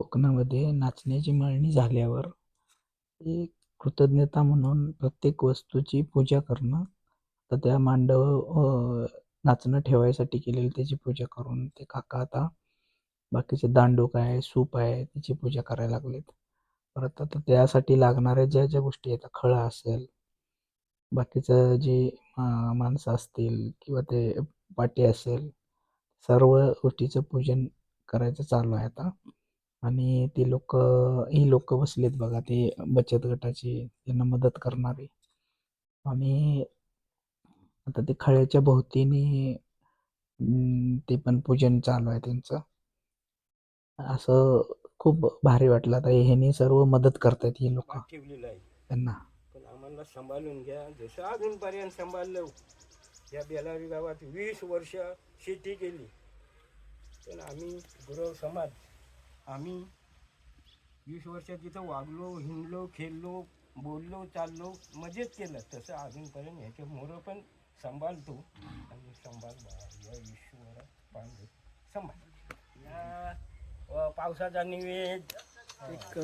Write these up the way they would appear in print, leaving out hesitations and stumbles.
कोकणामध्ये नाचण्याची मळणी झाल्यावर एक कृतज्ञता म्हणून प्रत्येक वस्तूची पूजा करणं, तर त्या नाचणं ठेवायसाठी केलेली त्याची पूजा करून ते काका आता बाकीचे दांडूक आहे, सूप आहे, त्याची पूजा करायला लागलेत. परत आता त्यासाठी लागणाऱ्या ज्या ज्या गोष्टी आहेत, खळा असेल, बाकीचं जे माणसं असतील किंवा ते पाटी असेल, सर्व गोष्टीचं पूजन करायचं चालू आहे आता. आणि ही लोक बसलेत बघा, ते बचत गटाची त्यांना मदत करणारे. आणि आता ते खळ्याच्या भोवतीने ते पण पूजन चालू आहे त्यांचं. असं खूप भारी वाटलं. आता ह्यानी सर्व मदत करतात ही लोक ठेवलेलं आहे त्यांना. पण आम्हाला सांभाळून घ्या जसं अजूनपर्यंत सांभाळलं. या बेलारी गावात 20 वर्ष शेती केली. पण आम्ही गुरव समाज आम्ही 20 वर्ष तिथं वागलो, हिंडलो, खेळलो, बोललो, चाललो, मजेत केलं. तसं अजूनपर्यंत ह्याच्या मोरं पण सांभाळतो. आणि सांभाळ या ईश्वर पांडे सांभाळ या पावसाचा निवेद एक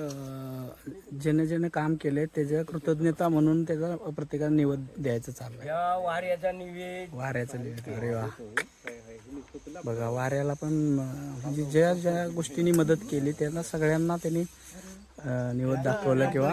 ज्याने ज्याने काम केले त्याच्या कृतज्ञता म्हणून त्याचा प्रत्येकाला निवेद द्यायचं चालू आहे. या वाऱ्याचा निवेद वाऱ्याचं निवेद. अरे वा, बघा वाऱ्याला पण म्हणजे ज्या ज्या गोष्टींनी मदत केली त्यांना सगळ्यांना त्यांनी निवेद दाखवलं किंवा